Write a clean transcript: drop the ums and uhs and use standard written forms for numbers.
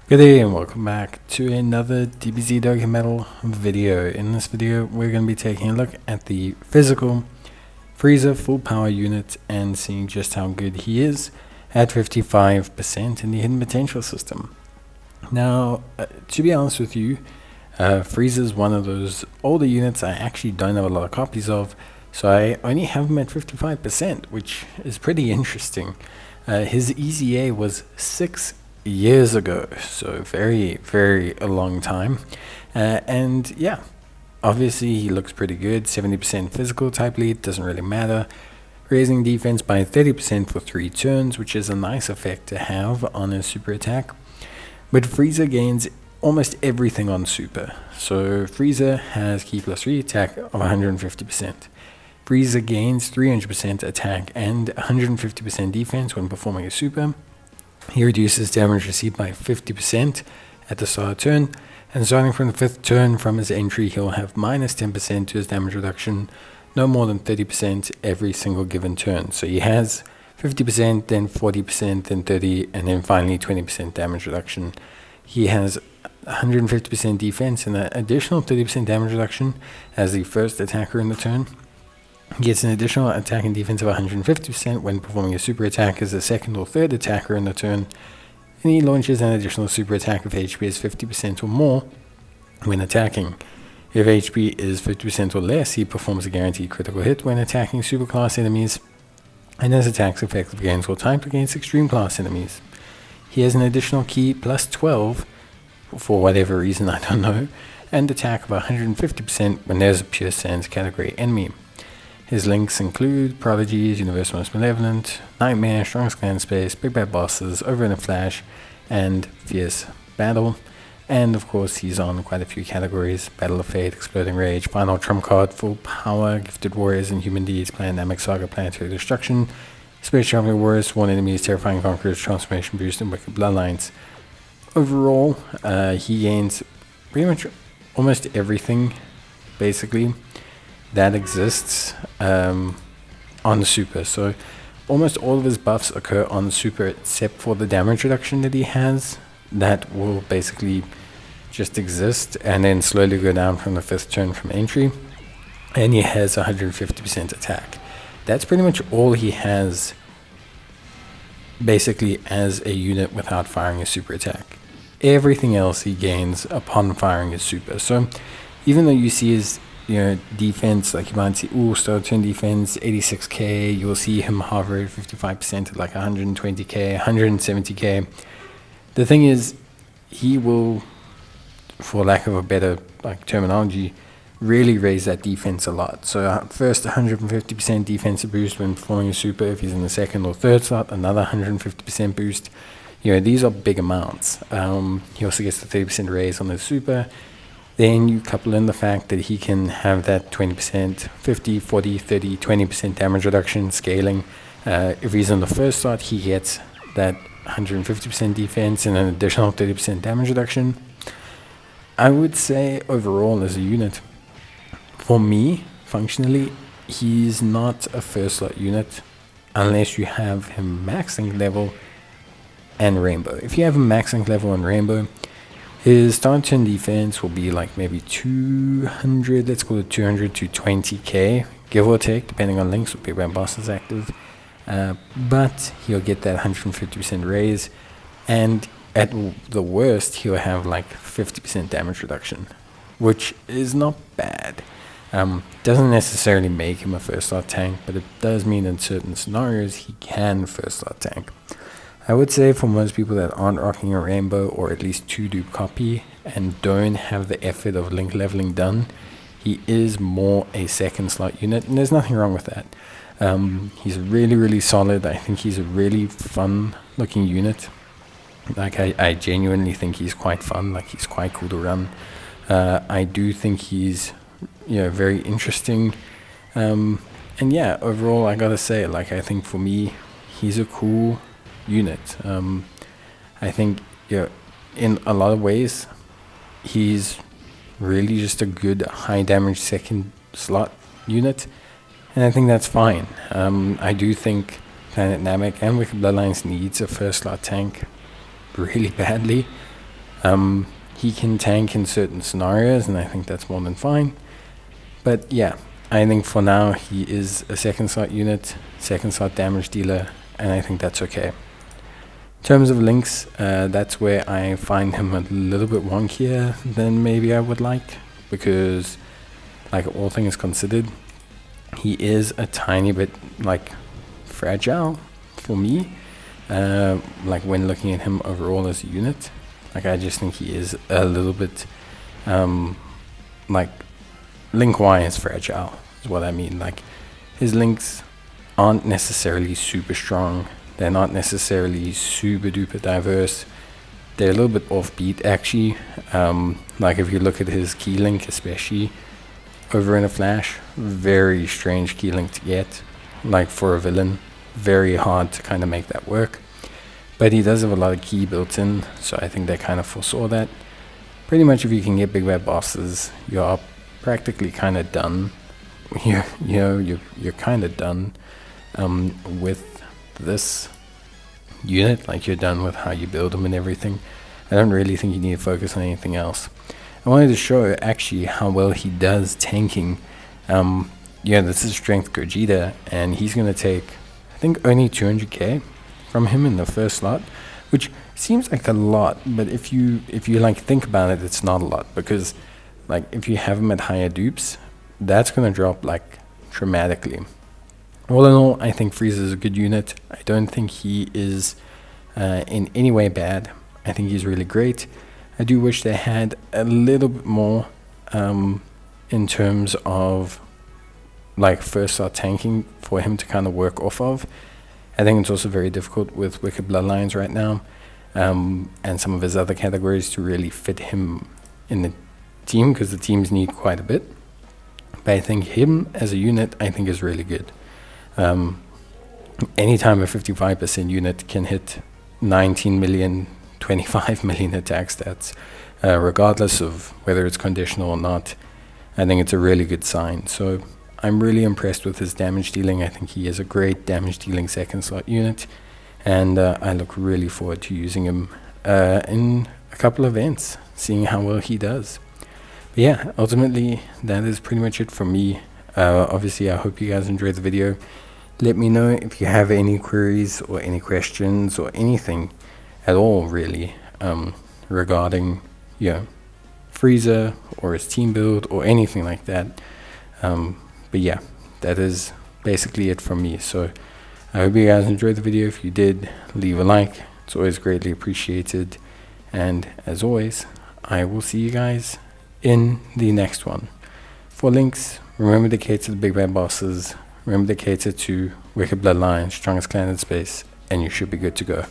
Good day and welcome back to another DBZ Dokkan Battle video. In this video we're going to be taking a look at the physical Frieza full power unit and seeing just how good he is at 55% in the hidden potential system. Now to be honest with you, Frieza is one of those older units I actually don't have a lot of copies of, so I only have him at 55%, which is pretty interesting. His EZA was 6 years ago, so very a long time, and yeah, obviously he looks pretty good. 70% physical type lead, doesn't really matter. Raising defense by 30% for 3 turns, which is a nice effect to have on a super attack. But Frieza gains almost everything on super. So Frieza has key plus 3 attack of 150%. Frieza gains 300% attack and 150% defense when performing a super. He reduces damage received by 50% at the start of turn, and starting from the 5th turn from his entry, he'll have minus 10% to his damage reduction, no more than 30% every single given turn. So he has 50%, then 40%, then 30%, and then finally 20% damage reduction. He has 150% defense and an additional 30% damage reduction as the first attacker in the turn. He gets an additional attack and defense of 150% when performing a super attack as the second or third attacker in the turn, and he launches an additional super attack if HP is 50% or more when attacking. If HP is 50% or less, he performs a guaranteed critical hit when attacking superclass enemies, and his attacks effective against all types against extreme class enemies. He has an additional key plus 12, for whatever reason I don't know, and attack of 150% when there's a pure Sans category enemy. His links include Prodigies, Universal Most Malevolent, Nightmare, Strongest Clan Space, Big Bad Bosses, Over in a Flash, and Fierce Battle. And of course he's on quite a few categories: Battle of Fate, Exploding Rage, Final Trump Card, Full Power, Gifted Warriors and Human Deeds, Pandemic Saga, Planetary Destruction, Space Traveling Warriors, Sworn Enemies, Terrifying Conquerors, Transformation Boost, and Wicked Bloodlines. Overall, he gains pretty much almost everything, basically, that exists on the super. So almost all of his buffs occur on the super except for the damage reduction that he has, that will basically just exist and then slowly go down from the 5th turn from entry. And he has 150% attack. That's pretty much all he has basically as a unit without firing a super attack. Everything else he gains upon firing a super. So even though you see his defense, like you might see, start turn defense 86k, you will see him hover at 55% at like 120k, 170k. The thing is, he will, for lack of a better terminology, really raise that defense a lot. So first 150% defensive boost when performing a super. If he's in the 2nd or 3rd slot, another 150% boost. These are big amounts. He also gets the 30% raise on the super. Then you couple in the fact that he can have that 20%, 50, 40, 30, 20% damage reduction scaling. If he's in the 1st slot, he gets that 150% defense and an additional 30% damage reduction. I would say overall as a unit, for me, functionally, he's not a 1st slot unit unless you have him max link level and Rainbow. If you have him max link level and Rainbow, his start turn defense will be like maybe 200, let's call it 200 to 20k, give or take, depending on links with Big Bad Bosses active. But he'll get that 150% raise, and at the worst, he'll have like 50% damage reduction, which is not bad. Doesn't necessarily make him a 1st slot tank, but it does mean in certain scenarios he can 1st slot tank. I would say for most people that aren't rocking a Rainbow or at least 2 dupe copy and don't have the effort of link leveling done, he is more a 2nd slot unit, and there's nothing wrong with that. He's really solid. I think he's a really fun looking unit. Like I genuinely think he's quite fun. Like he's quite cool to run. I do think he's very interesting. And yeah, overall I gotta say, like, I think for me he's a cool unit. I think in a lot of ways he's really just a good high damage 2nd slot unit, and I think that's fine. I do think Planet Namek and Wicked Bloodlines needs a 1st slot tank really badly, He can tank in certain scenarios, and I think that's more than fine. But yeah, I think for now he is a second slot unit, second slot damage dealer, and I think that's okay. In terms of links, that's where I find him a little bit wonkier than maybe I would like, because like all things considered, he is a tiny bit like fragile for me, like when looking at him overall as a unit. Like I just think he is a little bit like link-wise fragile is what I mean. Like his links aren't necessarily super strong, they're not necessarily super duper diverse, they're a little bit offbeat actually. Like if you look at his key link, especially over in a flash, very strange key link to get, like for a villain, very hard to kind of make that work. But he does have a lot of key built in, so I think they kind of foresaw that. Pretty much if you can get big bad bosses, you're practically kind of done. You're kind of done with this unit. Like you're done with how you build them and everything. I don't really think you need to focus on anything else. I wanted to show actually how well he does tanking. This is Strength Gogeta, and he's going to take, I think, only 200k from him in the first slot, which seems like a lot, but if you like think about it, it's not a lot, because like if you have him at higher dupes, that's going to drop like dramatically. All in all, I think Frieza is a good unit. I don't think he is in any way bad. I think he's really great. I do wish they had a little bit more in terms of like first slot tanking for him to kind of work off of. I think it's also very difficult with Wicked Bloodlines right now, and some of his other categories to really fit him in the team, because the teams need quite a bit. But I think him as a unit, I think is really good. Anytime a 55% unit can hit 19 million, 25 million attack stats, regardless of whether it's conditional or not, I think it's a really good sign. So I'm really impressed with his damage dealing. I think he is a great damage dealing second slot unit, and I look really forward to using him in a couple of events, seeing how well he does. But yeah, ultimately that is pretty much it from me. Obviously I hope you guys enjoyed the video. Let me know if you have any queries or any questions or anything at all really regarding Frieza or his team build or anything like that. But yeah, that is basically it from me. So I hope you guys enjoyed the video. If you did, leave a like. It's always greatly appreciated. And as always, I will see you guys in the next one. For links, remember to cater to the big bad bosses. Remember to cater to Wicked Bloodlines, strongest clan in space, and you should be good to go.